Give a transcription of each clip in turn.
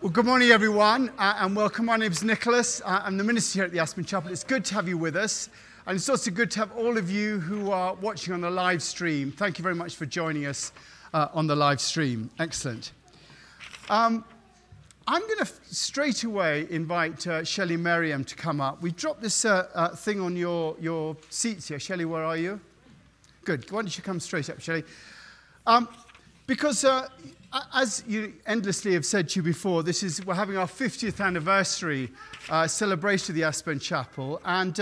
Well, good morning, everyone, and welcome. My name is Nicholas. I'm the minister here at the Aspen Chapel. It's good to have you with us, and it's also good to have all of you who are watching on the live stream. Thank you very much for joining us on the live stream. Excellent. I'm going to straight away invite Shelley Merriam to come up. We dropped this thing on your seats here. Shelley, where are you? Good. Why don't you come straight up, Shelley? Because as you endlessly have said to you before, we're having our 50th anniversary celebration of the Aspen Chapel, and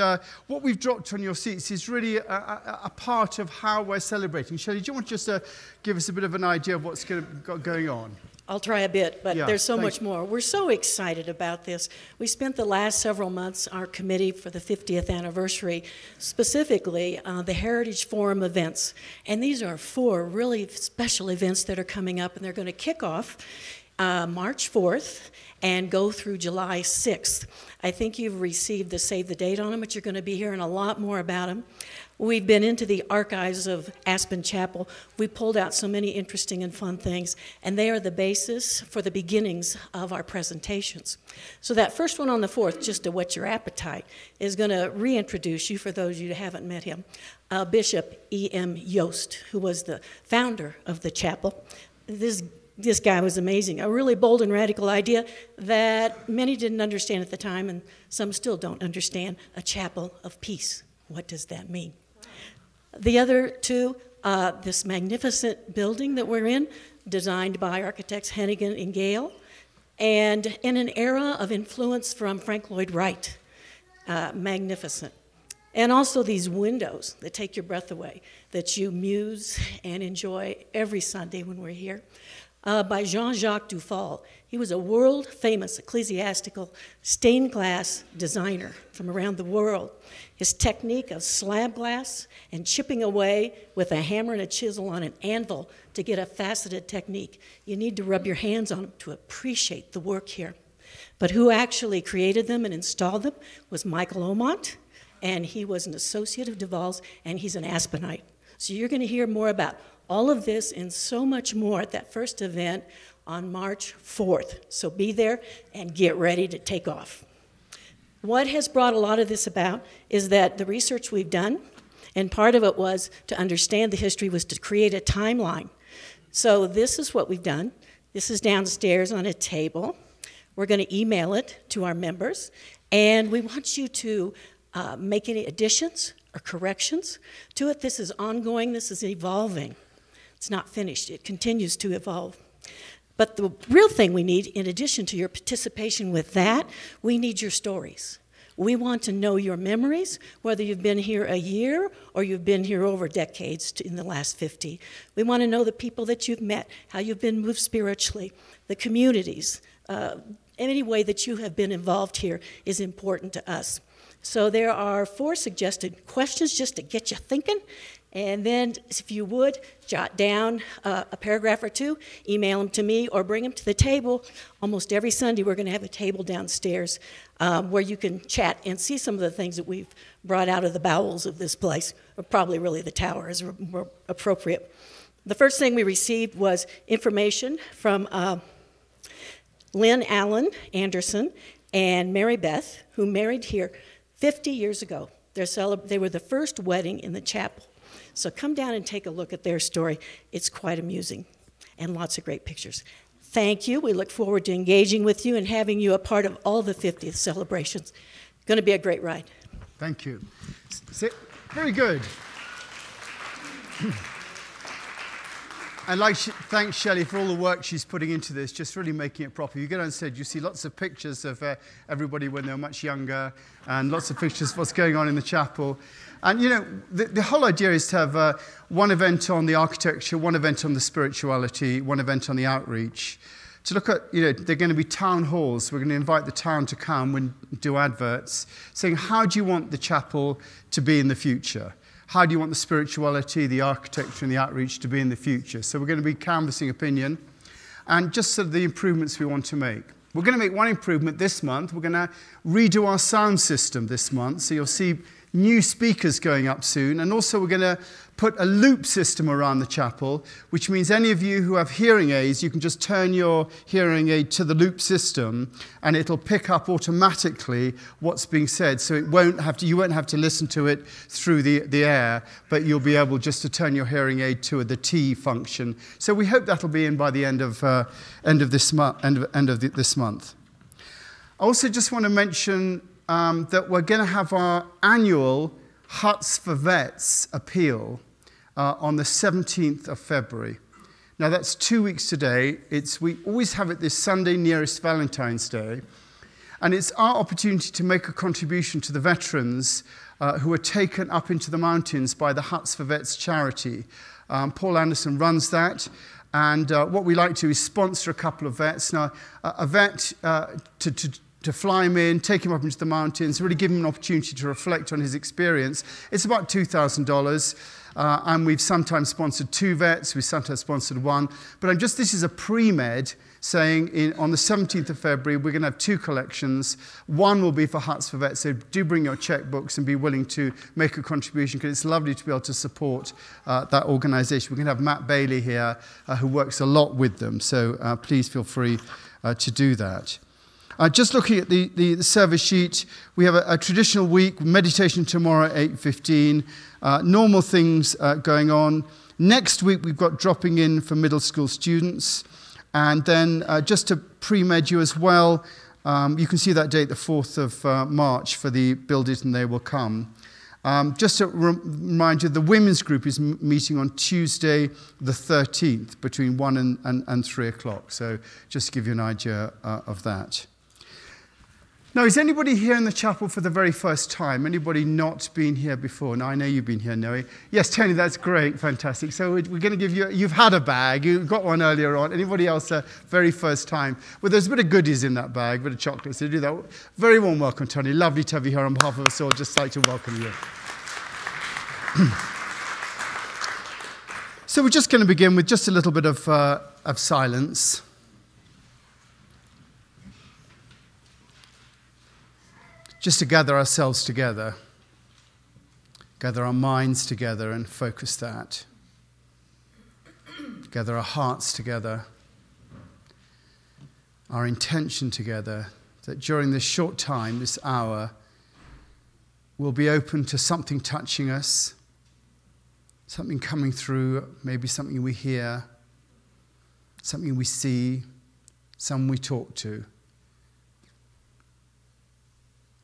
what we've dropped on your seats is really a part of how we're celebrating. Shelley, do you want just to give us a bit of an idea of what's going on? I'll try a bit, but Yeah, there's so thanks. much more. We're so excited about this. We spent the last several months, our committee for the 50th anniversary, specifically the Heritage Forum events. And these are 4 really special events that are coming up, and they're going to kick off March 4th and go through July 6th. I think you've received the save the date on them, but you're going to be hearing a lot more about them. We've been into the archives of Aspen Chapel. We pulled out so many interesting and fun things, and they are the basis for the beginnings of our presentations. So that first one on the 4th, just to whet your appetite, is going to reintroduce you, for those of you who haven't met him, Bishop E.M. Yost, who was the founder of the chapel. This guy was amazing, a really bold and radical idea that many didn't understand at the time, and some still don't understand, a chapel of peace. What does that mean? The other 2, this magnificent building that we're in, designed by architects Hennigan and Gale, and in an era of influence from Frank Lloyd Wright. Magnificent. And also these windows that take your breath away, that you muse and enjoy every Sunday when we're here. By Jean-Jacques Dufal. He was a world-famous ecclesiastical stained glass designer from around the world. His technique of slab glass and chipping away with a hammer and a chisel on an anvil to get a faceted technique. You need to rub your hands on them to appreciate the work here. But who actually created them and installed them was Michael Omont, and he was an associate of Duval's, and he's an Aspenite. So you're going to hear more about all of this and so much more at that first event on March 4th. So be there and get ready to take off. What has brought a lot of this about is that the research we've done, and part of it was to understand the history, was to create a timeline. So this is what we've done. This is downstairs on a table. We're going to email it to our members, and we want you to make any additions or corrections to it. This is ongoing. This is evolving. It's not finished. It continues to evolve. But the real thing we need, in addition to your participation with that, we need your stories. We want to know your memories, whether you've been here a year or you've been here over decades in the last 50. We want to know the people that you've met, how you've been moved spiritually, the communities. Any way that you have been involved here is important to us. So there are 4 suggested questions just to get you thinking. And then, if you would, jot down a paragraph or 2, email them to me, or bring them to the table. Almost every Sunday, we're going to have a table downstairs where you can chat and see some of the things that we've brought out of the bowels of this place, or probably really the tower is more appropriate. The first thing we received was information from Lynn Allen Anderson and Mary Beth, who married here 50 years ago. They were the first wedding in the chapel. So come down and take a look at their story. It's quite amusing, and lots of great pictures. Thank you. We look forward to engaging with you and having you a part of all the 50th celebrations. Going to be a great ride. Thank you. Very good. And thanks, Shelley, for all the work she's putting into this, just really making it proper. You go downstairs, you see lots of pictures of everybody when they were much younger, and lots of pictures of what's going on in the chapel. And, you know, the whole idea is to have one event on the architecture, one event on the spirituality, one event on the outreach. To look at, you know, they're going to be town halls. We're going to invite the town to come and do adverts, saying, how do you want the chapel to be in the future? How do you want the spirituality, the architecture, and the outreach to be in the future? So we're going to be canvassing opinion and just sort of the improvements we want to make. We're going to make one improvement this month. We're going to redo our sound system this month. So you'll see new speakers going up soon. And also we're going to put a loop system around the chapel, which means any of you who have hearing aids, you can just turn your hearing aid to the loop system and it'll pick up automatically what's being said. So you won't have to listen to it through the air, but you'll be able just to turn your hearing aid to the T function. So we hope that'll be in by the end of this month. I also just want to mention that we're going to have our annual Huts for Vets appeal on the 17th of February. Now that's 2 weeks today. We always have it this Sunday nearest Valentine's Day. And it's our opportunity to make a contribution to the veterans who are taken up into the mountains by the Huts for Vets charity. Paul Anderson runs that. And what we like to do is sponsor a couple of vets. Now, a vet to fly him in, take him up into the mountains, really give him an opportunity to reflect on his experience. It's about $2,000. And we've sometimes sponsored 2 vets, we've sometimes sponsored 1. But this is a pre-med saying on the 17th of February, we're going to have 2 collections. One will be for Huts for Vets, so do bring your checkbooks and be willing to make a contribution, because it's lovely to be able to support that organisation. We're going to have Matt Bailey here, who works a lot with them, so please feel free to do that. Just looking at the service sheet, we have a traditional week, meditation tomorrow at 8:15, normal things going on. Next week, we've got dropping in for middle school students. And then just to pre-med you as well, you can see that date, the 4th of March, for the Build It and They Will Come. Just to remind you, the women's group is meeting on Tuesday the 13th between 1 and 3 o'clock. So just to give you an idea of that. Now, is anybody here in the chapel for the very first time? Anybody not been here before? Now, I know you've been here, Noe. Yes, Tony, that's great, fantastic. So we're going to give you, you've had a bag, you got one earlier on. Anybody else very first time? Well, there's a bit of goodies in that bag, a bit of chocolates. So do that. Very warm welcome, Tony. Lovely to have you here on behalf of us all. Just like to welcome you. So we're just going to begin with just a little bit of silence. Just to gather ourselves together, gather our minds together and focus that. Gather our hearts together, our intention together, that during this short time, this hour, we'll be open to something touching us, something coming through, maybe something we hear, something we see, someone we talk to,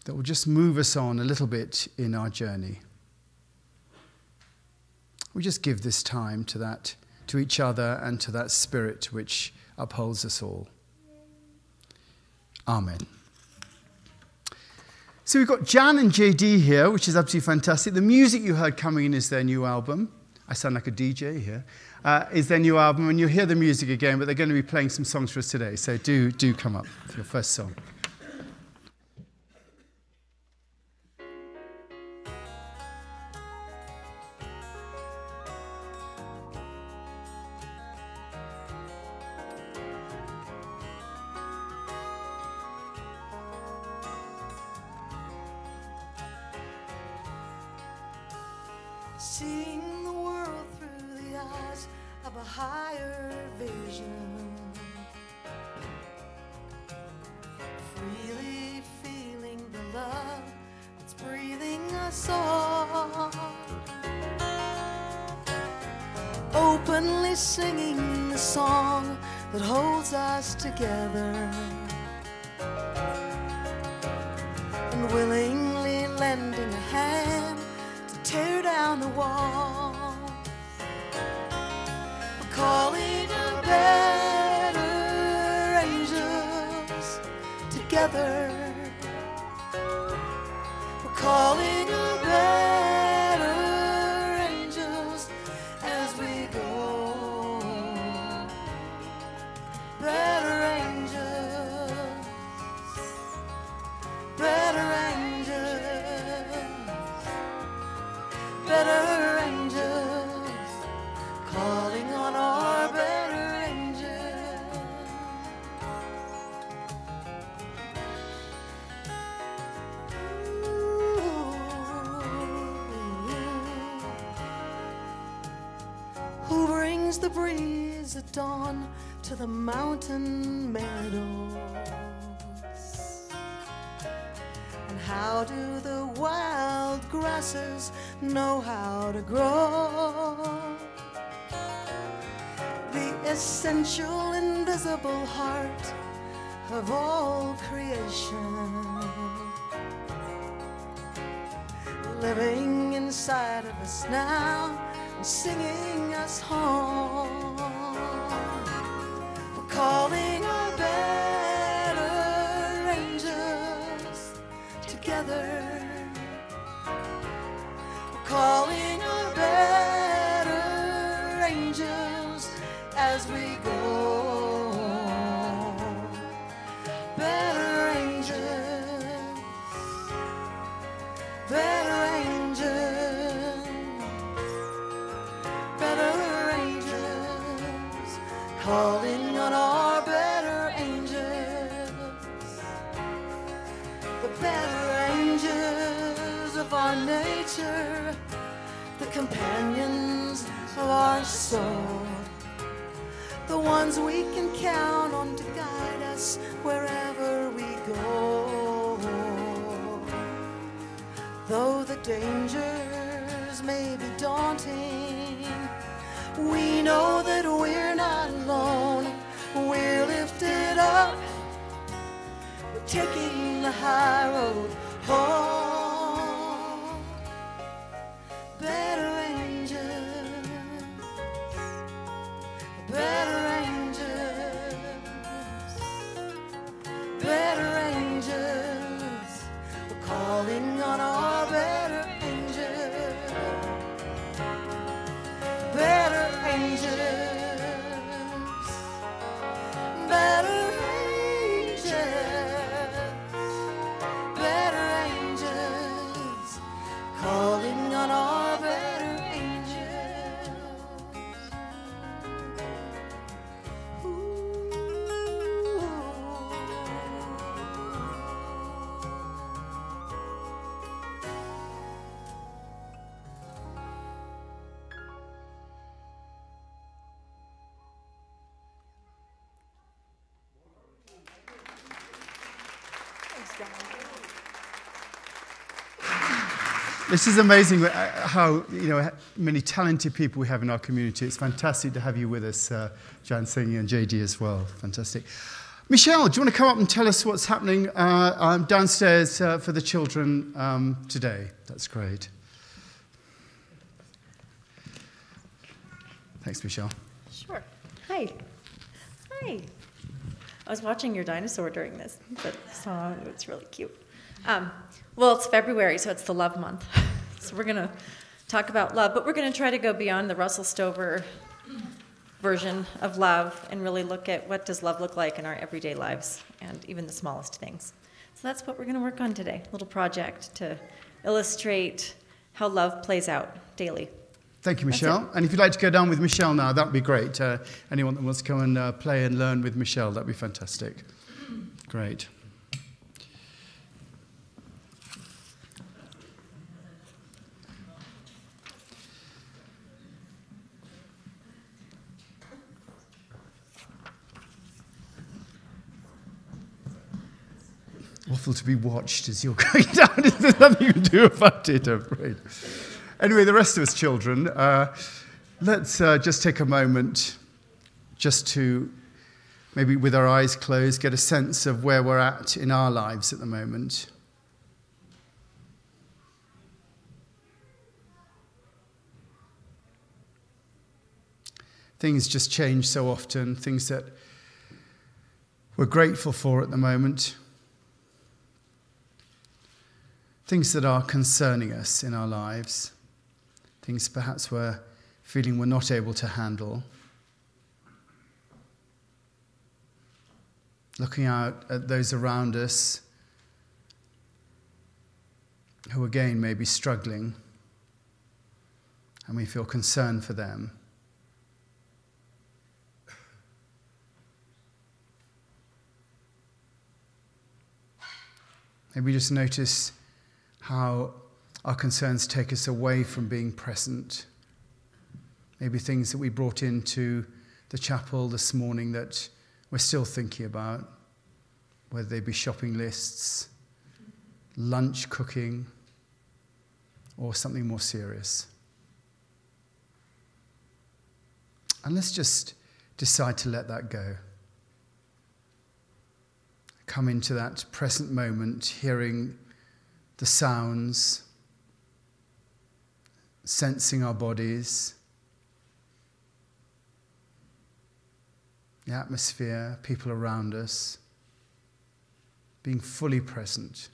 that will just move us on a little bit in our journey. We just give this time to that, to each other, and to that spirit which upholds us all. Amen. So we've got Jan and JD here, which is absolutely fantastic. The music you heard coming in is their new album. I sound like a DJ here. Is their new album, and you'll hear the music again, but they're going to be playing some songs for us today. So do come up for your first song. Seeing the world through the eyes of a higher vision, freely feeling the love that's breathing us all, openly singing the song that holds us together, and willingly lending a hand tear down the wall. We're calling a better angels together. We're calling a better angels as we go. Better angels, better angels. Better angels, calling on our better angels. the breeze at dawn to the mountain meadows? And how do the wild grasses know how to grow? The essential invisible heart of all creation, living inside of us now, singing us home. We're calling our better angels together. We're calling our better angels as we go. Better angels, better angels, better angels, calling on our better angels, the better angels of our nature, the companions of our soul, the ones we can count on to guide us wherever we go. Though the dangers may be daunting, we know that we're not alone. We're lifted up, we're taking the high road home. Better angels, better angels, better angels, we're calling on our better angels, better angels, better angels, better angels, calling on our better angels. This is amazing how many talented people we have in our community. It's fantastic to have you with us, Jan singing and JD as well. Fantastic. Michelle, do you want to come up and tell us what's happening downstairs for the children today? That's great. Thanks, Michelle. Sure. Hi. Hi. I was watching your dinosaur during this song. It's really cute. Well, it's February, so it's the love month. So we're going to talk about love, but we're going to try to go beyond the Russell Stover version of love and really look at what does love look like in our everyday lives and even the smallest things. So that's what we're going to work on today, a little project to illustrate how love plays out daily. Thank you, Michelle. And if you'd like to go down with Michelle now, that would be great. Anyone that wants to come and play and learn with Michelle, that would be fantastic. Great. Awful to be watched as you're going down. There's nothing you can do about it, I'm afraid. Anyway, the rest of us children, let's just take a moment just to, maybe with our eyes closed, get a sense of where we're at in our lives at the moment. Things just change so often, things that we're grateful for at the moment. Things that are concerning us in our lives, things perhaps we're feeling we're not able to handle. Looking out at those around us who again may be struggling, and we feel concern for them. Maybe just notice how our concerns take us away from being present. maybe things that we brought into the chapel this morning that we're still thinking about, whether they be shopping lists, lunch cooking, or something more serious. And let's just decide to let that go. Come into that present moment, hearing the sounds, sensing our bodies, the atmosphere, people around us, being fully present.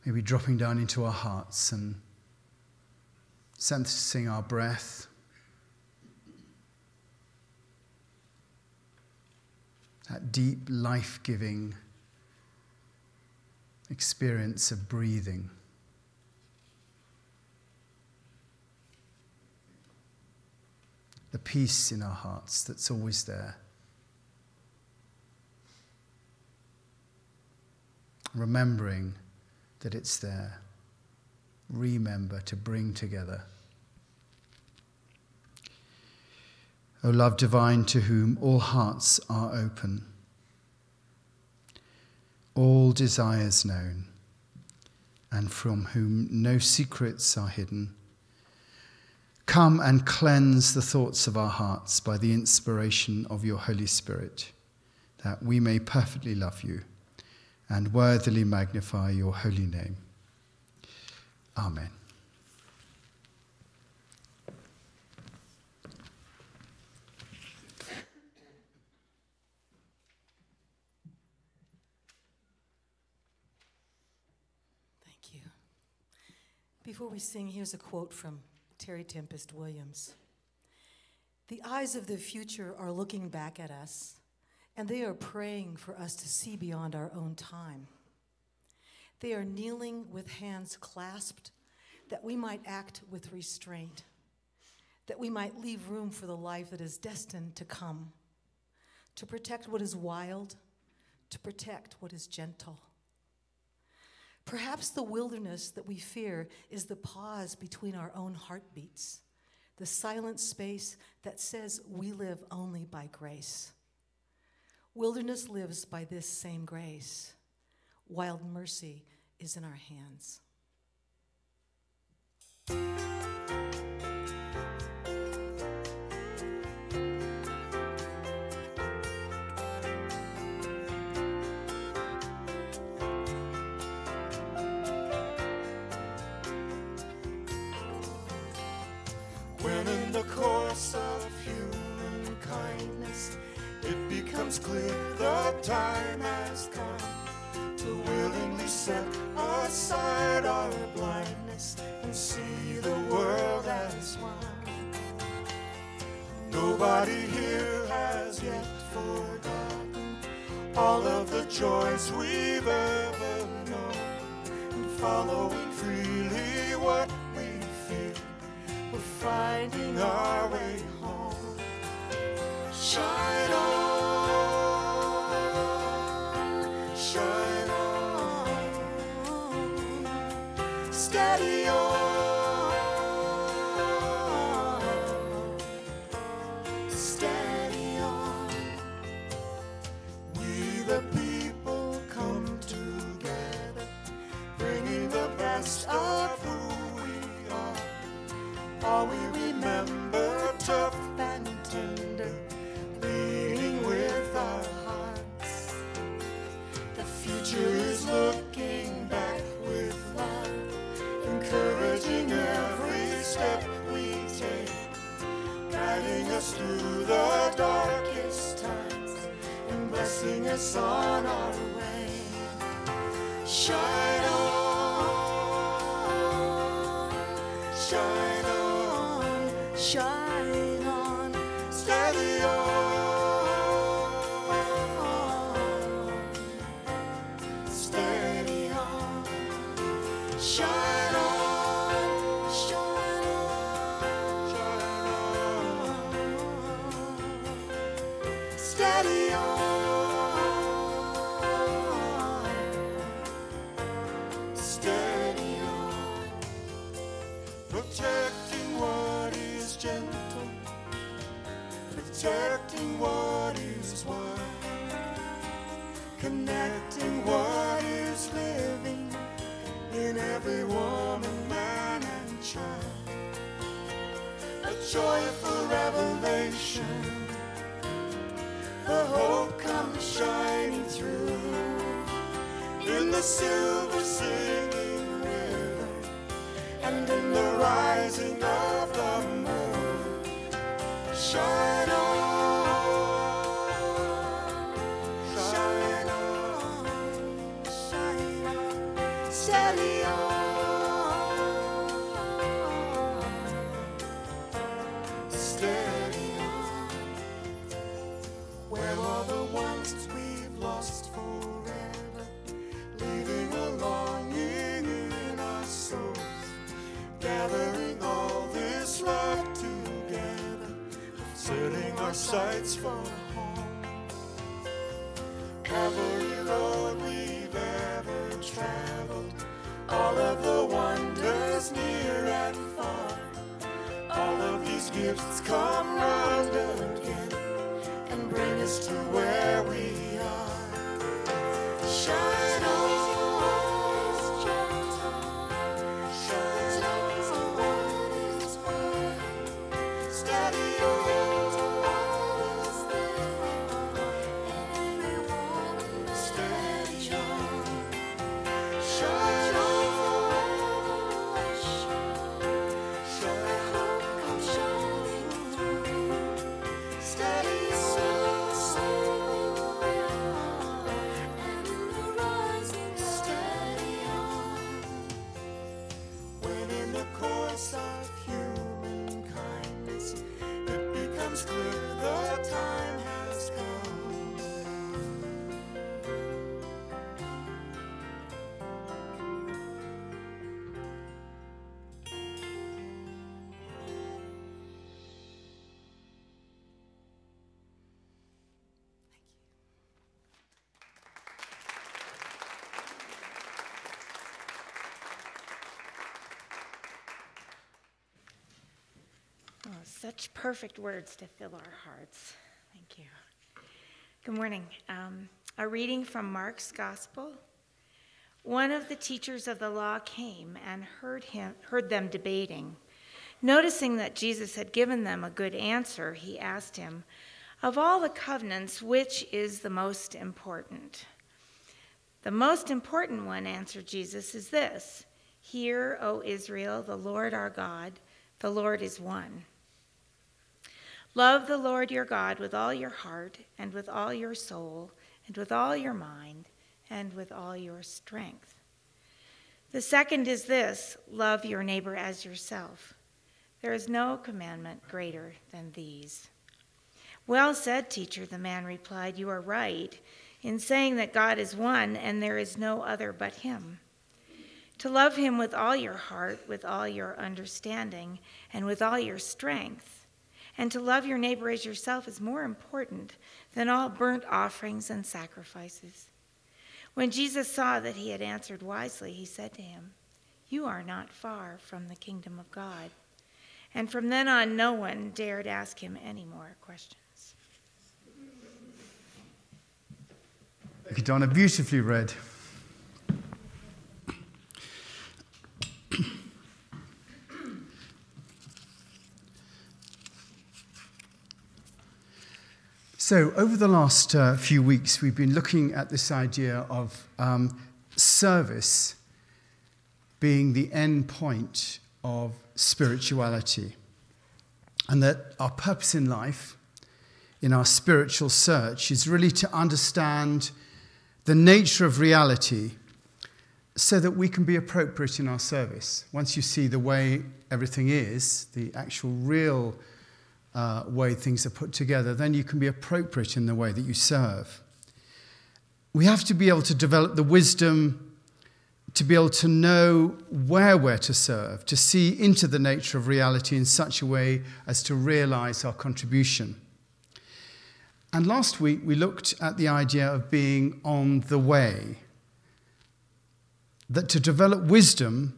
Maybe dropping down into our hearts and sensing our breath. That deep, life-giving experience of breathing. The peace in our hearts that's always there. Remembering that it's there. Remember to bring together. O love divine, to whom all hearts are open, all desires known, and from whom no secrets are hidden, come and cleanse the thoughts of our hearts by the inspiration of your Holy Spirit, that we may perfectly love you and worthily magnify your holy name. Amen. Thank you. Before we sing, here's a quote from Terry Tempest Williams. The eyes of the future are looking back at us, and they are praying for us to see beyond our own time. They are kneeling with hands clasped that we might act with restraint, that we might leave room for the life that is destined to come, to protect what is wild, to protect what is gentle. Perhaps the wilderness that we fear is the pause between our own heartbeats, the silent space that says we live only by grace. Wilderness lives by this same grace. Wild mercy is in our hands. When in the course of human kindness it becomes clear the time has come to willingly set aside our blindness and see the world as one. Nobody here has yet forgotten all of the joys we've ever known, and following freely what we feel, we're finding our way home. Shine on, shine on, steady on, steady on. We the people come together, bringing the best of who we are. All we remember, tough and tender, leading with our hearts. The future is looking back with love, encouraging every step we take, guiding us through the darkest times and blessing us on our way. Shine on, shine on, shine on, steady on, steady on, shine on, shine on, shine on, steady on. protecting what is one, connecting what is living in every woman, man, and child. A joyful revelation, the hope comes shining through in the silver singing river and in the rising of the moon. Shine on, shine on, shine on, steady on, steady on. Where are the ones we've lost forever, leaving a longing in our souls, gathering all this love together, setting our sights for home. Every road we've ever traveled, all of the wonders near and far, all of these gifts come round again and bring us to where we are. Shine on, shine on, steady on, steady on. Shine on, shine on, shining through. Steady and in the rising, steady on. When in the course of human kindness it becomes clear the time has come, Oh, such perfect words to fill our hearts. Thank you. Good morning. A reading from Mark's Gospel. One of the teachers of the law came and heard them debating. Noticing that Jesus had given them a good answer, he asked him, "Of all the covenants, which is the most important?" "The most important one," answered Jesus, "is this: Hear, O Israel, the Lord our God, the Lord is one. Love the Lord your God with all your heart and with all your soul and with all your mind and with all your strength. The second is this: love your neighbor as yourself. There is no commandment greater than these." "Well said, teacher," the man replied. "You are right in saying that God is one and there is no other but him. To love him with all your heart, with all your understanding, and with all your strength, and to love your neighbor as yourself is more important than all burnt offerings and sacrifices." When Jesus saw that he had answered wisely, he said to him, "You are not far from the kingdom of God." And from then on, no one dared ask him any more questions. Thank you, Donna. Beautifully read. So, over the last few weeks, we've been looking at this idea of service being the end point of spirituality, and that our purpose in life, in our spiritual search, is really to understand the nature of reality so that we can be appropriate in our service. Once you see the way everything is, the actual real way things are put together, then you can be appropriate in the way that you serve. We have to be able to develop the wisdom to be able to know where we're to serve, to see into the nature of reality in such a way as to realize our contribution. And last week we looked at the idea of being on the way, that to develop wisdom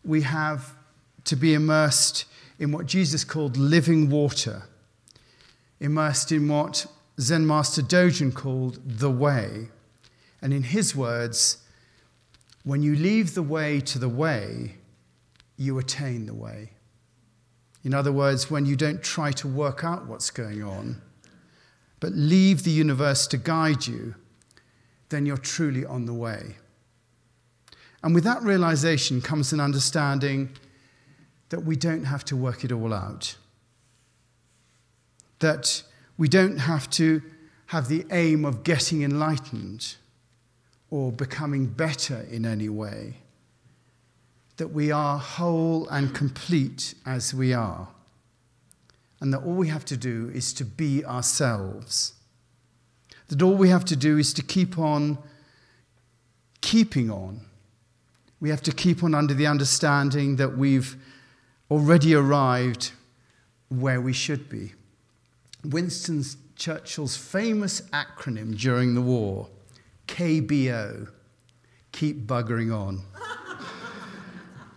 we have to be immersed in what Jesus called living water. immersed in what Zen Master Dogen called the way. And in his words, when you leave the way to the way, you attain the way. In other words, when you don't try to work out what's going on, but leave the universe to guide you, then you're truly on the way. And with that realization comes an understanding that we don't have to work it all out. That we don't have to have the aim of getting enlightened or becoming better in any way. That we are whole and complete as we are. And that all we have to do is to be ourselves. That all we have to do is to keep on keeping on. We have to keep on under the understanding that we've already arrived where we should be. Winston Churchill's famous acronym during the war, KBO, keep buggering on.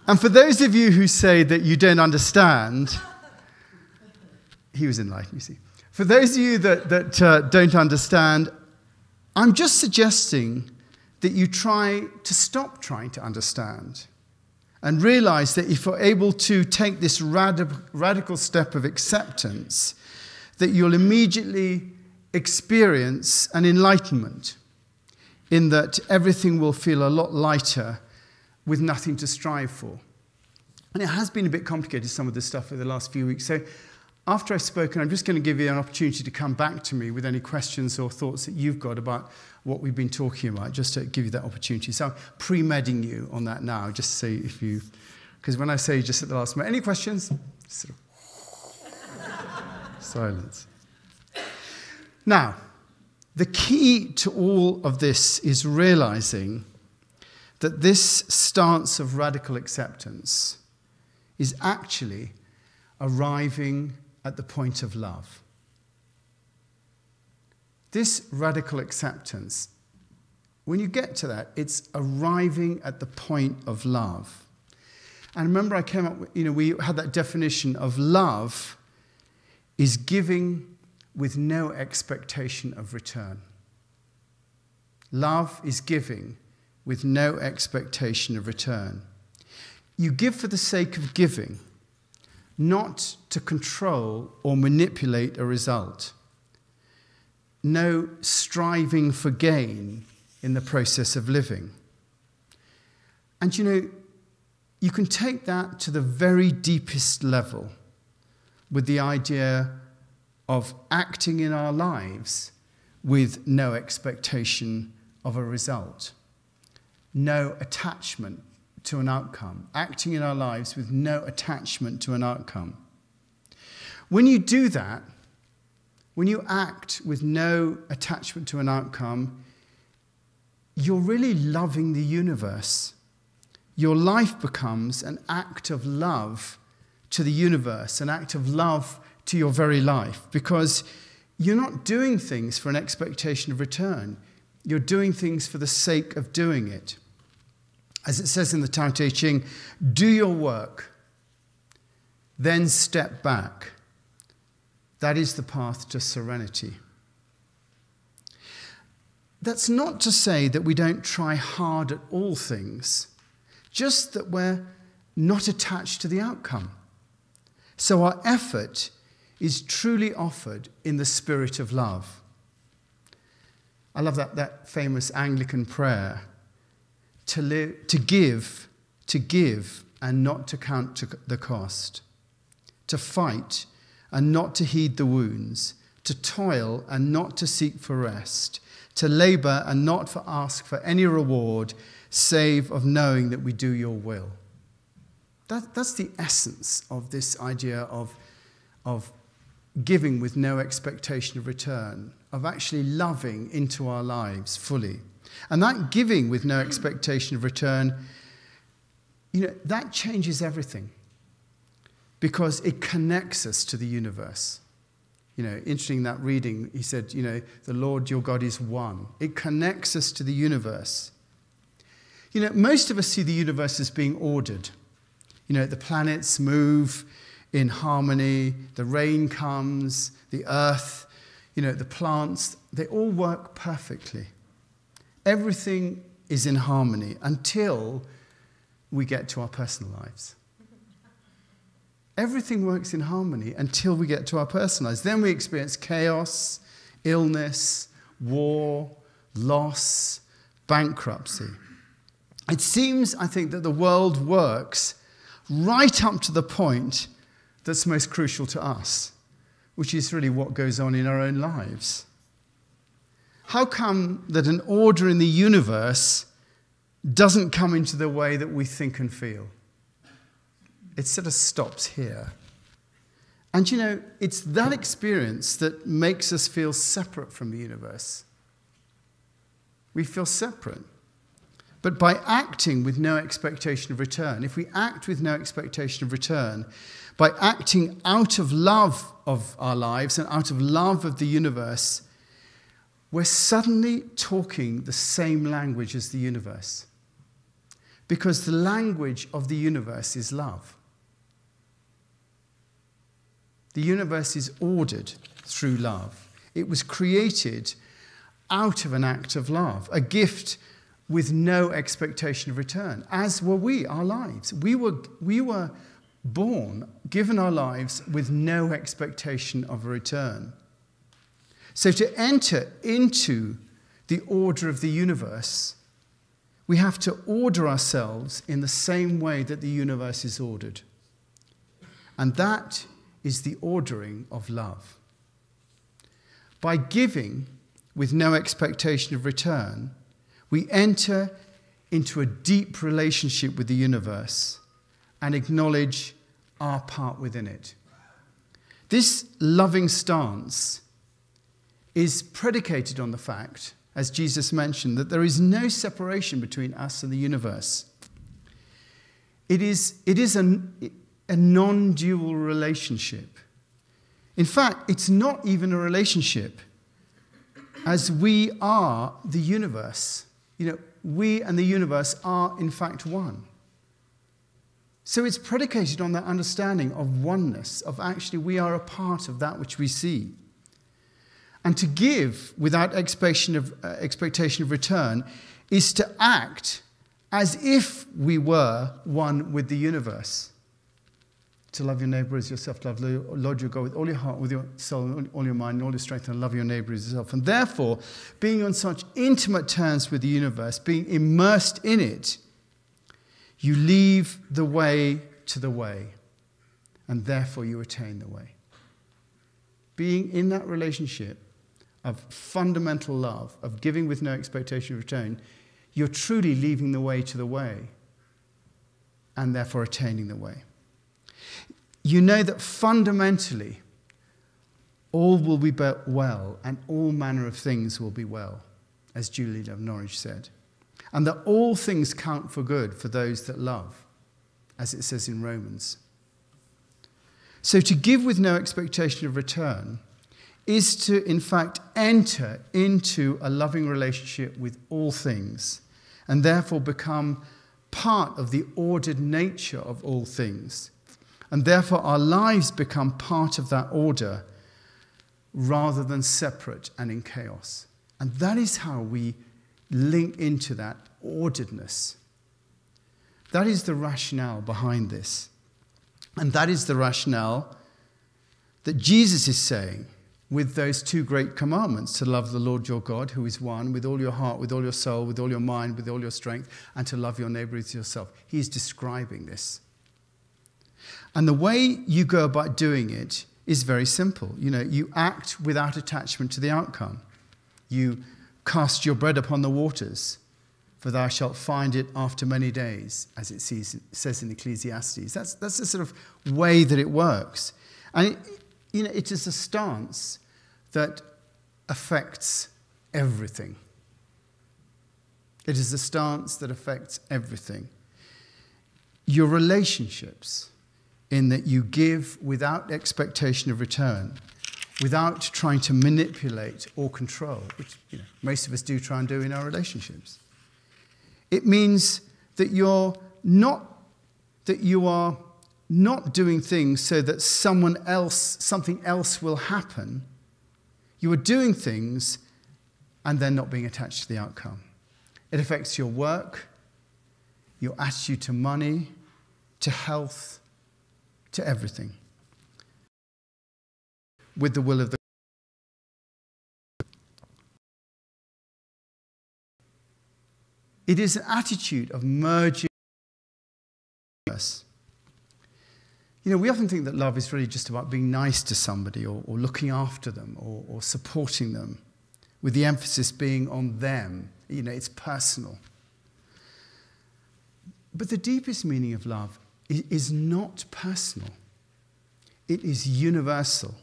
And for those of you who say that you don't understand, he was enlightened, you see. For those of you that don't understand, I'm just suggesting that you try to stop trying to understand and realize that if you're able to take this radical step of acceptance, that you'll immediately experience an enlightenment in that everything will feel a lot lighter with nothing to strive for. And it has been a bit complicated, some of this stuff, over the last few weeks. So after I've spoken, I'm just going to give you an opportunity to come back to me with any questions or thoughts that you've got about what we've been talking about, just to give you that opportunity. So I'm pre-medding you on that now, just to say if you... Because when I say just at the last minute, any questions? Sort of silence. Now, the key to all of this is realizing that this stance of radical acceptance is actually arriving at the point of love. This radical acceptance, when you get to that, it's arriving at the point of love. And remember I came up with, we had that definition of love is giving with no expectation of return. Love is giving with no expectation of return. You give for the sake of giving, not to control or manipulate a result. No striving for gain in the process of living. And you can take that to the very deepest level with the idea of acting in our lives with no expectation of a result. No attachment to an outcome. Acting in our lives with no attachment to an outcome. When you do that, when you act with no attachment to an outcome, you're really loving the universe. Your life becomes an act of love to the universe, an act of love to your very life, because you're not doing things for an expectation of return. You're doing things for the sake of doing it. As it says in the Tao Te Ching, do your work, then step back. That is the path to serenity. That's not to say that we don't try hard at all things, just that we're not attached to the outcome. So our effort is truly offered in the spirit of love. I love that famous Anglican prayer, to give, and not to count the cost, to fight and not to heed the wounds, to toil and not to seek for rest, to labor and not to ask for any reward, save of knowing that we do your will. That's the essence of this idea of giving with no expectation of return, of actually loving into our lives fully. And that giving with no expectation of return, that changes everything, because it connects us to the universe. Interesting that reading, he said, the Lord your God is one. It connects us to the universe. Most of us see the universe as being ordered. The planets move in harmony. The rain comes, the earth, the plants, they all work perfectly. Everything is in harmony until we get to our personal lives. Everything works in harmony until we get to our personal lives. Then we experience chaos, illness, war, loss, bankruptcy. It seems, I think, that the world works right up to the point that's most crucial to us, which is really what goes on in our own lives. How come that an order in the universe doesn't come into the way that we think and feel? It sort of stops here. And it's that experience that makes us feel separate from the universe. We feel separate. But by acting with no expectation of return, if we act with no expectation of return, by acting out of love of our lives and out of love of the universe, we're suddenly talking the same language as the universe. Because the language of the universe is love. The universe is ordered through love. It was created out of an act of love, a gift with no expectation of return, as were we, our lives. We were born, given our lives with no expectation of a return. So to enter into the order of the universe, we have to order ourselves in the same way that the universe is ordered. And that is the ordering of love. By giving with no expectation of return, we enter into a deep relationship with the universe and acknowledge our part within it. This loving stance is predicated on the fact, as Jesus mentioned, that there is no separation between us and the universe. It is a non-dual relationship. In fact, it's not even a relationship, as we are the universe. We and the universe are, in fact, one. So it's predicated on that understanding of oneness, of actually we are a part of that which we see. And to give without expectation of return is to act as if we were one with the universe. To love your neighbor as yourself, to love the Lord your God with all your heart, with your soul, all your mind, and all your strength, and love your neighbor as yourself. And therefore, being on such intimate terms with the universe, being immersed in it, you leave the way to the way, and therefore you attain the way. Being in that relationship of fundamental love, of giving with no expectation of return, you're truly leaving the way to the way, and therefore attaining the way. You know that fundamentally, all will be well, and all manner of things will be well, as Julie of Norwich said. And that all things count for good for those that love, as it says in Romans. So to give with no expectation of return is to, in fact, enter into a loving relationship with all things, and therefore become part of the ordered nature of all things. And therefore our lives become part of that order rather than separate and in chaos. And that is how we link into that orderedness. That is the rationale behind this. And that is the rationale that Jesus is saying with those two great commandments, to love the Lord your God, who is one, with all your heart, with all your soul, with all your mind, with all your strength, and to love your neighbor as yourself. He is describing this. And the way you go about doing it is very simple. You act without attachment to the outcome. You cast your bread upon the waters, for thou shalt find it after many days, as it says in Ecclesiastes. That's the sort of way that it works. And it is a stance that affects everything. It is a stance that affects everything. Your relationships, in that you give without expectation of return, without trying to manipulate or control, which most of us do try and do in our relationships. It means that you are not doing things so that something else will happen. You are doing things and then not being attached to the outcome. It affects your work, your attitude to money, to health, to everything. With the will of the It is an attitude of merging us. You know, we often think that love is really just about being nice to somebody or looking after them or supporting them, with the emphasis being on them. You know, it's personal. But the deepest meaning of love is not personal. It is universal.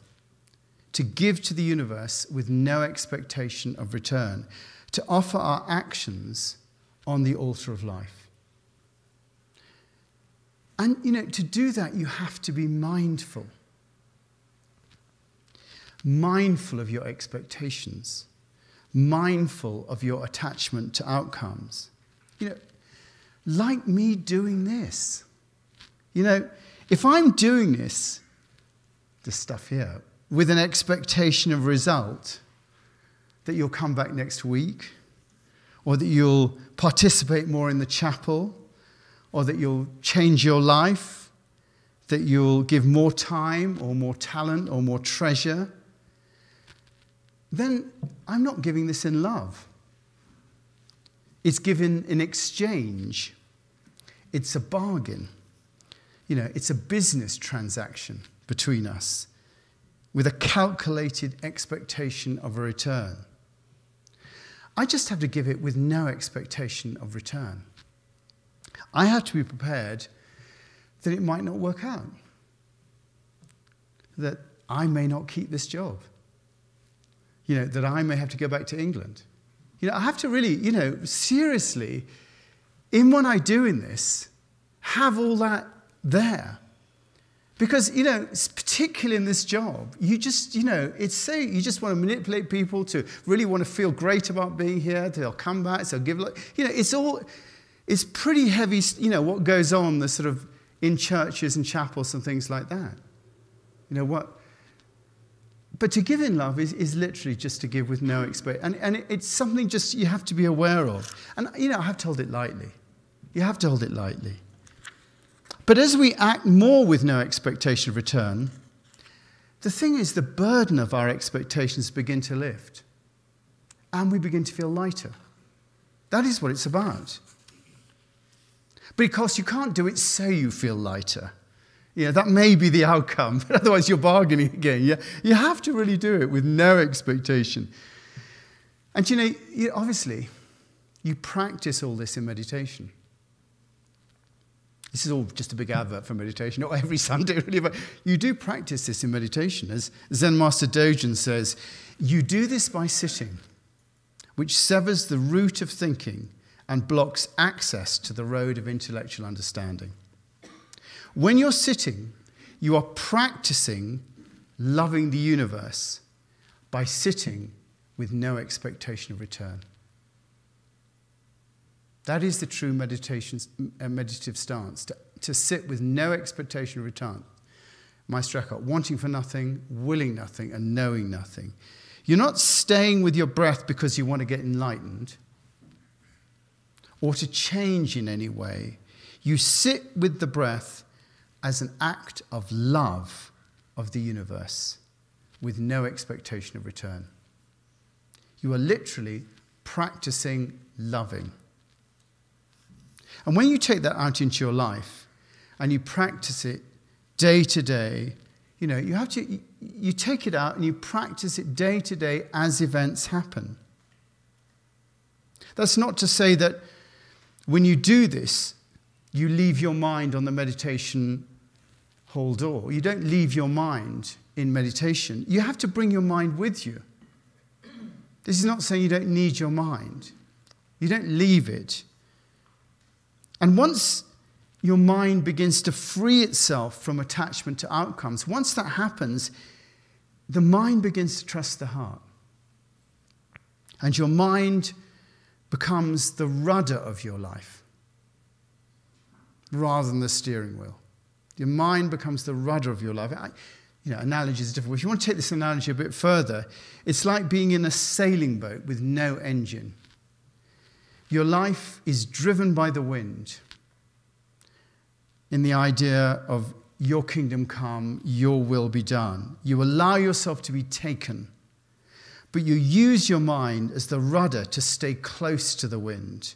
To give to the universe with no expectation of return. To offer our actions on the altar of life. And, you know, to do that, you have to be mindful. Mindful of your expectations. Mindful of your attachment to outcomes. You know, like me doing this. You know, if I'm doing this stuff here, with an expectation of result, that you'll come back next week, or that you'll participate more in the chapel, or that you'll change your life, that you'll give more time or more talent or more treasure, then I'm not giving this in love. It's given in exchange. It's a bargain. You know, it's a business transaction between us with a calculated expectation of a return. I just have to give it with no expectation of return. I have to be prepared that it might not work out, that I may not keep this job, you know, that I may have to go back to England. You know, I have to really, you know, seriously, in what I do in this, have all that there. Because, you know, particularly in this job, you just, you know, it's so, you just want to manipulate people to really want to feel great about being here. They'll come back, they'll give, you know, it's pretty heavy, you know, what goes on the sort of in churches and chapels and things like that. You know what? But to give in love is literally just to give with no expectation. And it's something just you have to be aware of. And, you know, I have to hold it lightly. You have to hold it lightly. But as we act more with no expectation of return, the thing is the burden of our expectations begin to lift. And we begin to feel lighter. That is what it's about. Because you can't do it so you feel lighter. You know, that may be the outcome, but otherwise you're bargaining again. You have to really do it with no expectation. And you know, obviously, you practice all this in meditation. This is all just a big advert for meditation, not every Sunday really, but you do practice this in meditation. As Zen Master Dogen says, you do this by sitting, which severs the root of thinking and blocks access to the road of intellectual understanding. When you're sitting, you are practicing loving the universe by sitting with no expectation of return. That is the true meditative stance, to sit with no expectation of return. Meister Eckhart, wanting for nothing, willing nothing, and knowing nothing. You're not staying with your breath because you want to get enlightened or to change in any way. You sit with the breath as an act of love of the universe with no expectation of return. You are literally practicing loving. And when you take that out into your life and you practice it day to day, you know, you take it out and you practice it day to day as events happen. That's not to say that when you do this, you leave your mind on the meditation hall door. You don't leave your mind in meditation. You have to bring your mind with you. This is not saying you don't need your mind. You don't leave it. And once your mind begins to free itself from attachment to outcomes, once that happens, the mind begins to trust the heart. And your mind becomes the rudder of your life rather than the steering wheel. Your mind becomes the rudder of your life. Analogy is different. If you want to take this analogy a bit further, it's like being in a sailing boat with no engine. Your life is driven by the wind in the idea of your kingdom come, your will be done. You allow yourself to be taken, but you use your mind as the rudder to stay close to the wind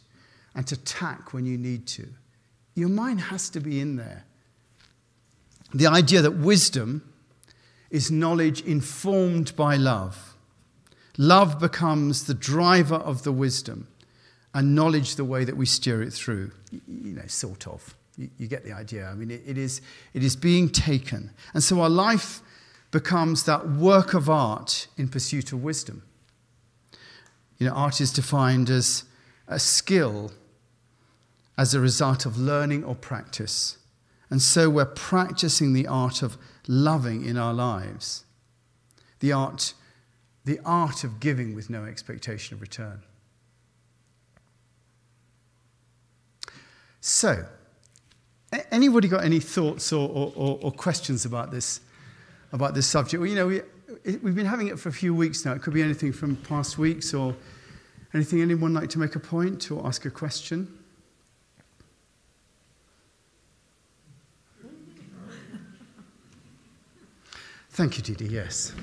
and to tack when you need to. Your mind has to be in there. The idea that wisdom is knowledge informed by love. Love becomes the driver of the wisdom, and knowledge the way that we steer it through. Sort of. You get the idea. I mean, it is being taken. And so our life becomes that work of art in pursuit of wisdom. Art is defined as a skill as a result of learning or practice. And so we're practicing the art of loving in our lives. The art of giving with no expectation of return. So, anybody got any thoughts or questions about this subject? Well, we've been having it for a few weeks now. It could be anything from past weeks or anything. Anyone like to make a point or ask a question? Thank you, Didi. Yes.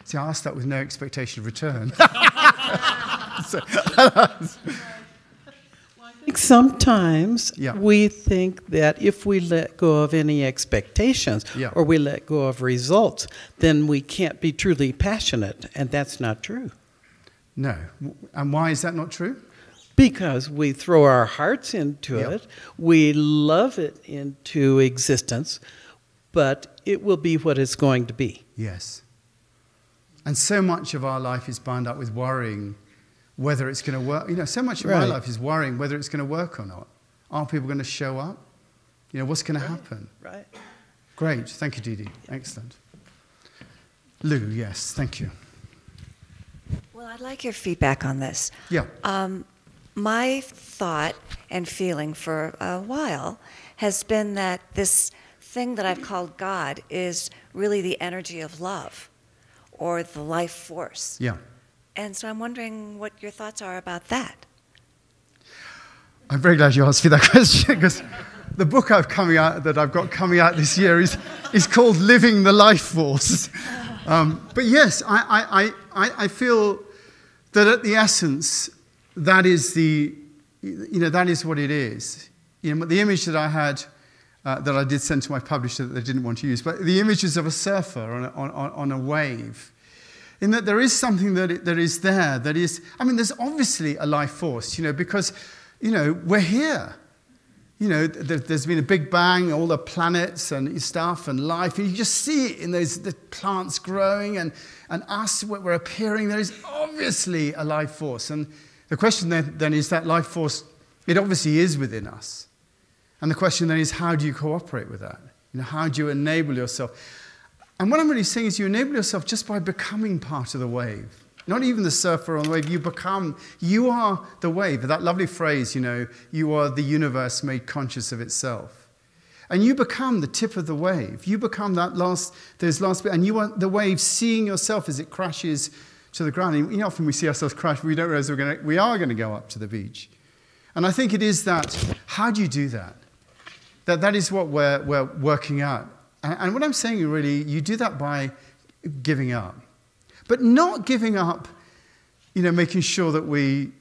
See, I asked that with no expectation of return. Sometimes we think that if we let go of any expectations or we let go of results, then we can't be truly passionate, and that's not true. No. And why is that not true? Because we throw our hearts into it, we love it into existence, but it will be what it's going to be. Yes. And so much of our life is bound up with worrying whether it's going to work. So much of my life is worrying whether it's going to work or not. Are people going to show up? What's going to happen? Right. Great. Thank you, Didi. Excellent. Lou, yes. Thank you. Well, I'd like your feedback on this. Yeah. My thought and feeling for a while has been that this thing that I've called God is really the energy of love or the life force. Yeah. And so I'm wondering what your thoughts are about that. I'm very glad you asked me that question, because the book that I've got coming out this year is called Living the Life Force. But yes, I feel that at the essence, that is that is what it is. The image that I had, that I did send to my publisher that they didn't want to use, but the image is of a surfer on a wave. In that there is something that is there, that is, there's obviously a life force, because, we're here. There's been a big bang, all the planets and stuff and life, and you just see it in the plants growing and us, we're appearing. There is obviously a life force. And the question then is that life force, it obviously is within us. And the question then is, how do you cooperate with that? How do you enable yourself? And what I'm really saying is you enable yourself just by becoming part of the wave. Not even the surfer on the wave. You are the wave. That lovely phrase, you are the universe made conscious of itself. And you become the tip of the wave. You become those last bit. And you are the wave seeing yourself as it crashes to the ground. And often we see ourselves crash, but we don't realize we are going to go up to the beach. And I think it is that, how do you do that? That is what we're working out. And what I'm saying really, you do that by giving up. But not giving up, making sure that we,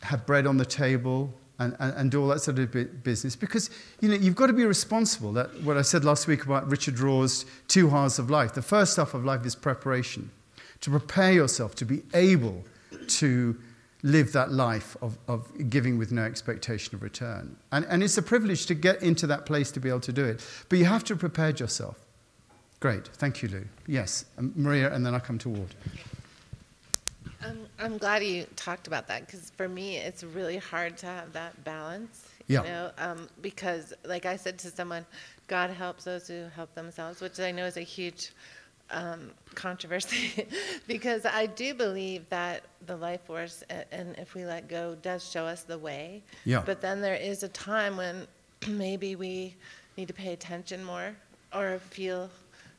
have bread on the table and do all that sort of business. Because, you've got to be responsible. That what I said last week about Richard Raw's 2 halves of life. The first half of life is preparation. To prepare yourself to be able to live that life of giving with no expectation of return. And it's a privilege to get into that place to be able to do it. But you have to prepare yourself. Great. Thank you, Lou. Yes. Maria, and then I come to Ward. I'm glad you talked about that, because for me, it's really hard to have that balance. Because, like I said to someone, God helps those who help themselves, which I know is a huge controversy, because I do believe that the life force, and if we let go, does show us the way. Yeah. But then there is a time when maybe we need to pay attention more, or feel,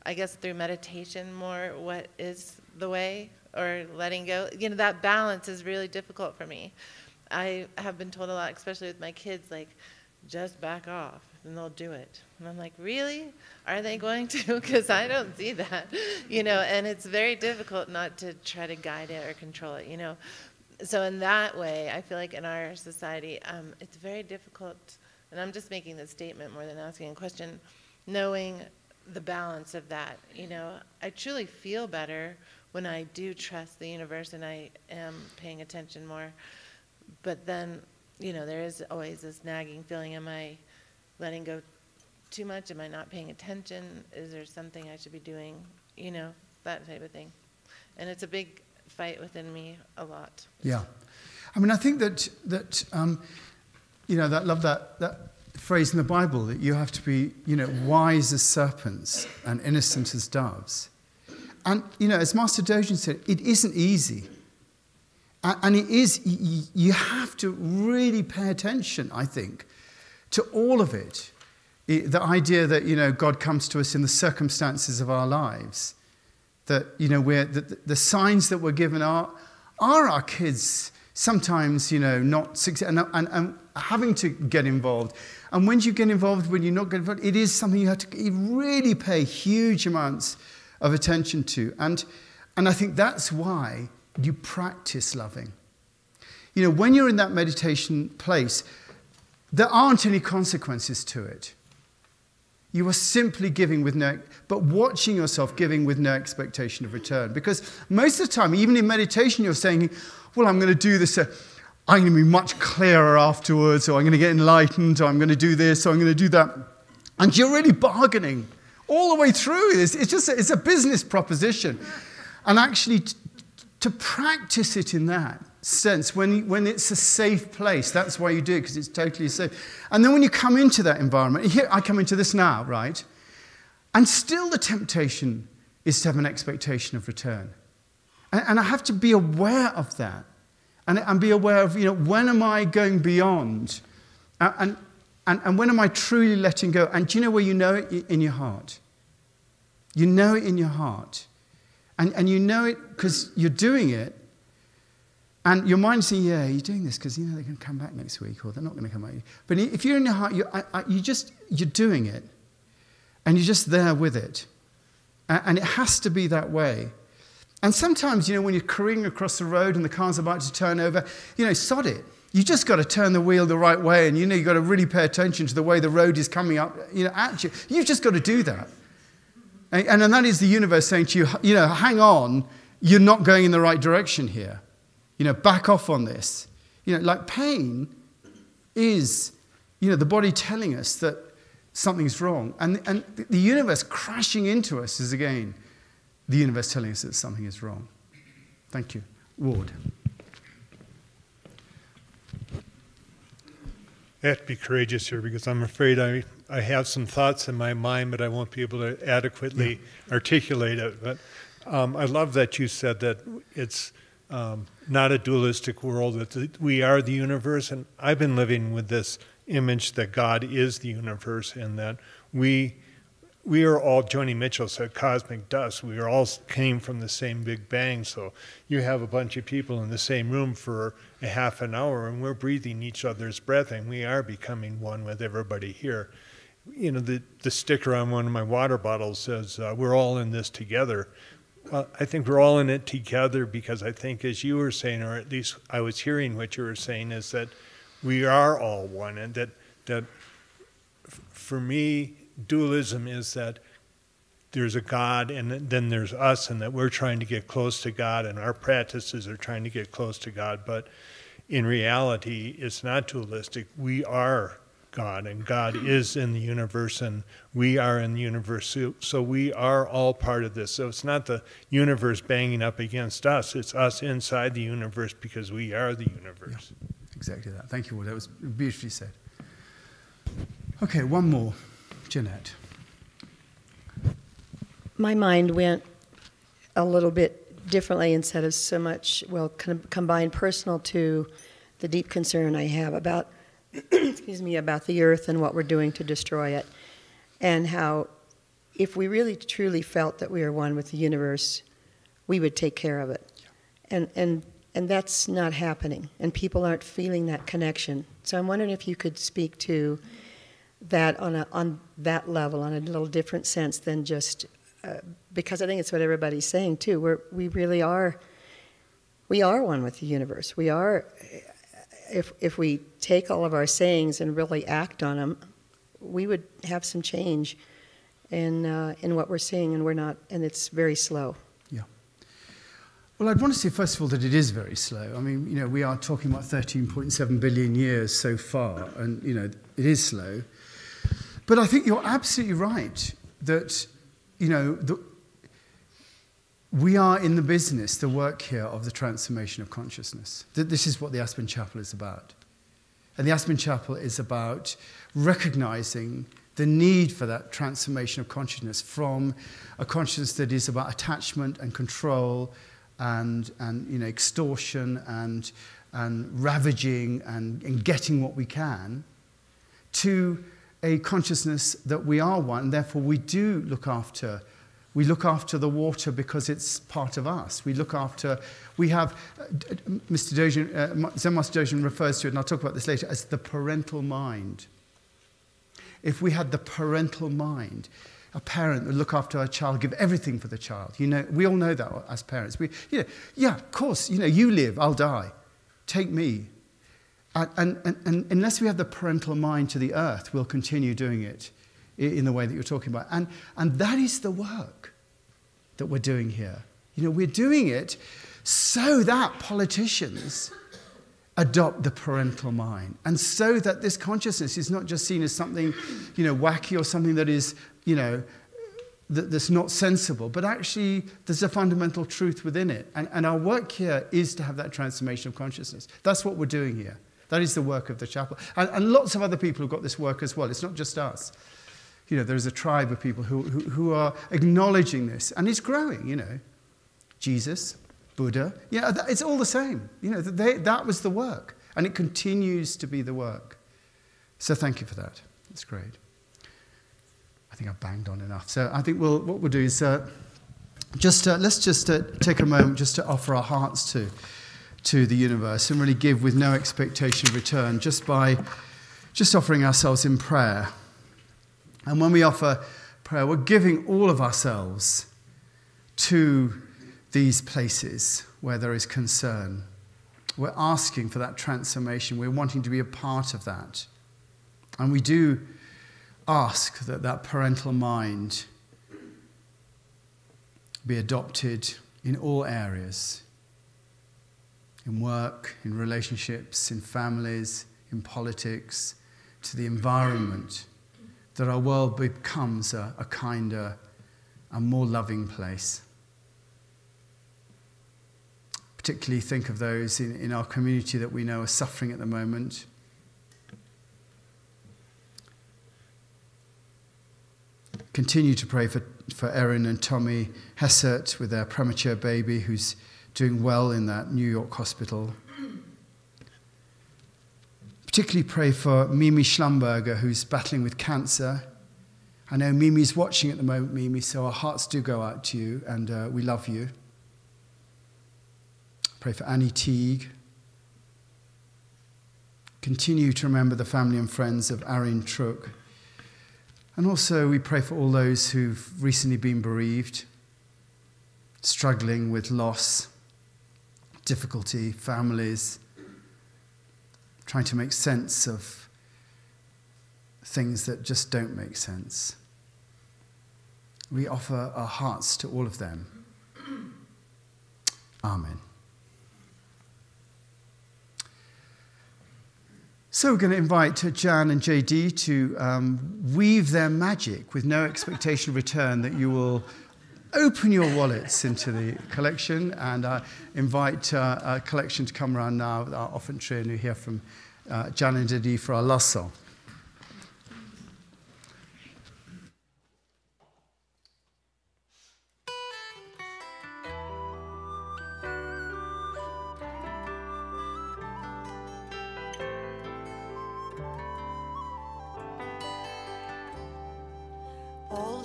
I guess, through meditation more what is the way, or letting go. You know, that balance is really difficult for me. I have been told a lot, especially with my kids, like, just back off, and they'll do it. And I'm like, really? Are they going to? Because I don't see that, you know, and it's very difficult not to try to guide it or control it, you know. So in that way, I feel like in our society, it's very difficult, and I'm just making this statement more than asking a question, knowing the balance of that, you know. I truly feel better when I do trust the universe and I am paying attention more. But then, you know, there is always this nagging feeling, am I letting go too much? Am I not paying attention? Is there something I should be doing? You know, that type of thing. And it's a big fight within me a lot. Yeah. I mean, I think that you know, I love that phrase in the Bible, that you have to be, you know, wise as serpents and innocent as doves. And, you know, as Master Dogen said, it isn't easy. And it is, you have to really pay attention, I think, to all of it. The idea that, you know, God comes to us in the circumstances of our lives. That, you know, the signs that we're given are our kids sometimes, you know, not success, and having to get involved. And when you get involved, when you're not getting involved, it is something you have to really pay huge amounts of attention to. And I think that's why you practice loving. You know, when you're in that meditation place, there aren't any consequences to it. You are simply giving with but watching yourself giving with no expectation of return. Because most of the time, even in meditation, you're saying, well, I'm going to do this, I'm going to be much clearer afterwards, or I'm going to get enlightened, or I'm going to do this, or I'm going to do that. And you're really bargaining all the way through. It's a business proposition. And actually, to practice it in that sense, when it's a safe place, that's why you do it, because it's totally safe. And then when you come into that environment, here I come into this now, right? And still the temptation is to have an expectation of return. And I have to be aware of that. And be aware of, you know, when am I going beyond? And when am I truly letting go? And do you know where you know it? In your heart. You know it in your heart. And you know it because you're doing it. And your mind's saying, yeah, you're doing this because, you know, they're going to come back next week, or they're not going to come back. But if you're in your heart, you're doing it. And you're just there with it. And it has to be that way. And sometimes, you know, when you're careening across the road and the car's about to turn over, you know, sod it. You just got to turn the wheel the right way. And, you know, you've got to really pay attention to the way the road is coming up, you know, at you. You've just got to do that. And that is the universe saying to you, you know, hang on, you're not going in the right direction here. You know, back off on this. You know, like pain is, you know, the body telling us that something's wrong. And the universe crashing into us is, again, the universe telling us that something is wrong. Thank you. Ward. I have to be courageous here because I'm afraid I have some thoughts in my mind, but I won't be able to adequately articulate it. But I love that you said that it's not a dualistic world, that we are the universe. And I've been living with this image that God is the universe, and that we are all, Joni Mitchell said, cosmic dust. We are all came from the same Big Bang. So you have a bunch of people in the same room for a half an hour, and we're breathing each other's breath, and we are becoming one with everybody here. You know, the sticker on one of my water bottles says, we're all in this together. Well, I think we're all in it together because I think, as you were saying, or at least I was hearing what you were saying, is that we are all one, and that for me, dualism is that there's a God and then there's us, and that we're trying to get close to God, and our practices are trying to get close to God. But in reality, it's not dualistic. We are God, and God is in the universe, and we are in the universe. So we are all part of this. So it's not the universe banging up against us. It's us inside the universe because we are the universe. Yeah, exactly that. Thank you, Ward. That was beautifully said. Okay, one more. Jeanette. My mind went a little bit differently instead of so much, well, combined personal to the deep concern I have about, excuse me, about the earth and what we're doing to destroy it. and how if we really truly felt that we are one with the universe, we would take care of it. And that's not happening, and people aren't feeling that connection. So I'm wondering if you could speak to that on that level, on a little different sense than just, because I think it's what everybody's saying too. We really are one with the universe. We are, if we take all of our sayings and really act on them, we would have some change in what we're seeing, and we're not, and it's very slow. Yeah. Well, I'd want to say, first of all, that it is very slow. I mean, we are talking about 13.7 billion years so far, and, it is slow. But I think you're absolutely right that, we are in the business, the work here, of the transformation of consciousness. This is what the Aspen Chapel is about. And the Aspen Chapel is about recognizing the need for that transformation of consciousness from a consciousness that is about attachment and control and extortion and ravaging and getting what we can, to a consciousness that we are one, and therefore we do look after. We look after the water because it's part of us. We have, Mr. Dogen, Zen Master Dogen refers to it, and I'll talk about this later, as the parental mind. If we had the parental mind, a parent would look after a child, give everything for the child. We all know that as parents. Of course, you live, I'll die. Take me. And unless we have the parental mind to the earth, we'll continue doing it in the way that you're talking about. And that is the work that we're doing here. We're doing it so that politicians adopt the parental mind, and so that this consciousness is not just seen as something, wacky or something that is, that's not sensible, but actually there's a fundamental truth within it. And our work here is to have that transformation of consciousness. That's what we're doing here. That is the work of the chapel. And lots of other people have got this work as well. It's not just us. There's a tribe of people who are acknowledging this, and it's growing, Jesus, Buddha, it's all the same. That was the work, and it continues to be the work. So thank you for that. That's great. I think I've banged on enough. So I think what we'll do is let's just take a moment just to offer our hearts to the universe and really give with no expectation of return, just by offering ourselves in prayer. And when we offer prayer, we're giving all of ourselves to these places where there is concern. We're asking for that transformation. We're wanting to be a part of that. And we do ask that parental mind be adopted in all areas. In work, in relationships, in families, in politics, to the environment, that our world becomes a kinder and more loving place. Particularly think of those in our community that we know are suffering at the moment. Continue to pray for Erin and Tommy Hessert with their premature baby who's doing well in that New York hospital. Particularly pray for Mimi Schlumberger, who's battling with cancer. I know Mimi's watching at the moment, Mimi, so our hearts do go out to you, and we love you. Pray for Annie Teague. Continue to remember the family and friends of Arin Truk. And also we pray for all those who've recently been bereaved, struggling with loss, difficulty, families, trying to make sense of things that just don't make sense. We offer our hearts to all of them. Amen. So we're going to invite Jan and JD to weave their magic with no expectation of return, that you will open your wallets into the collection, and invite a collection to come around now with our offertory, and you hear from Jan and JD for our last song.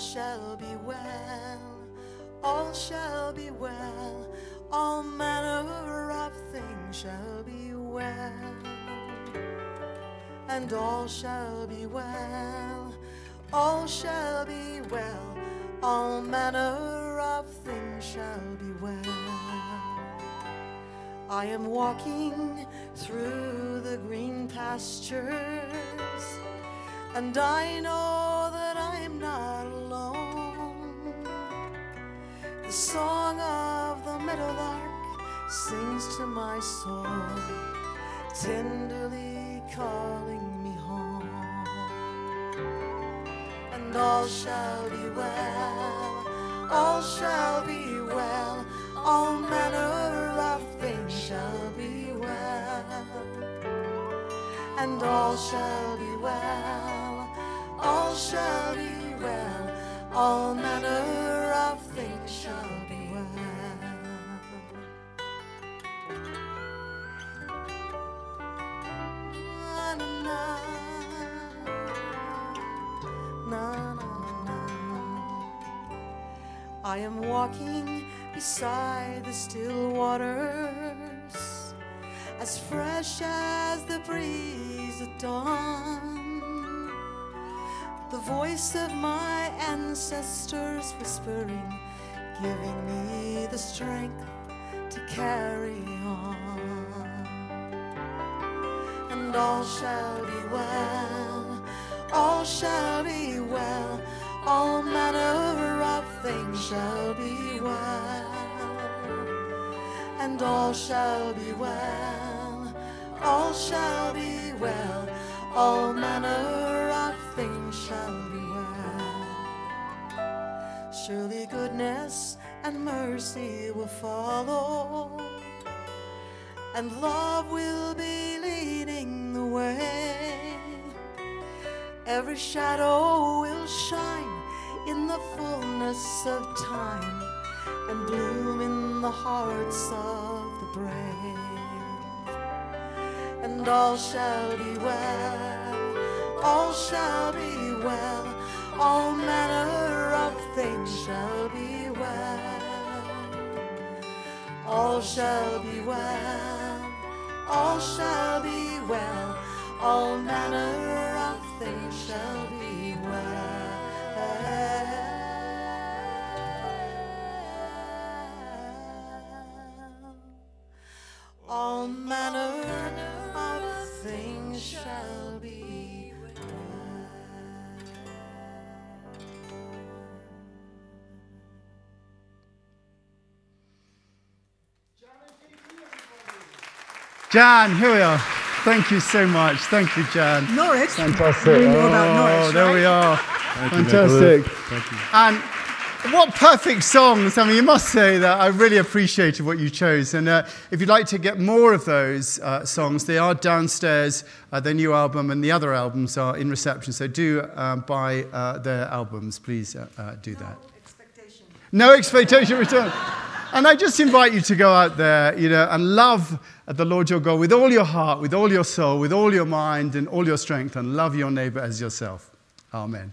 shall be well, all shall be well, all manner of things shall be well, and all shall be well, all shall be well, all manner of things shall be well. I am walking through the green pastures, and I know that I am not alone. The song of the meadowlark sings to my soul, tenderly calling me home. And all shall be well, all shall be well, all manner of things shall be well, and all shall be well, all shall be well, all manner of things shall be well. Na, na, na, na, na, na. I am walking beside the still waters, as fresh as the breeze at dawn. The voice of my ancestors whispering, giving me the strength to carry on. And all shall be well, all shall be well, all manner of things shall be well, and all shall be well, all shall be well, all manner of things shall be well. Surely goodness and mercy will follow, and love will be leading the way. Every shadow will shine in the fullness of time, and bloom in the hearts of the brave. And all shall be well, all shall be well, all manner of things shall be well, all shall be well, all shall be well, all manner of things shall be well. All manner of things shall be well. Jan, here we are. Thank you so much. Thank you, Jan. Norwich. Fantastic. We know about Norwich, there right? we are. Thank you, Fantastic. Nicholas. Thank you. And what perfect songs. I mean, you must say that I really appreciated what you chose. And if you'd like to get more of those songs, they are downstairs. Their new album and the other albums are in reception. So do buy their albums. Please do that. No expectation return. And I just invite you to go out there, and love the Lord your God with all your heart, with all your soul, with all your mind and all your strength, and love your neighbor as yourself. Amen.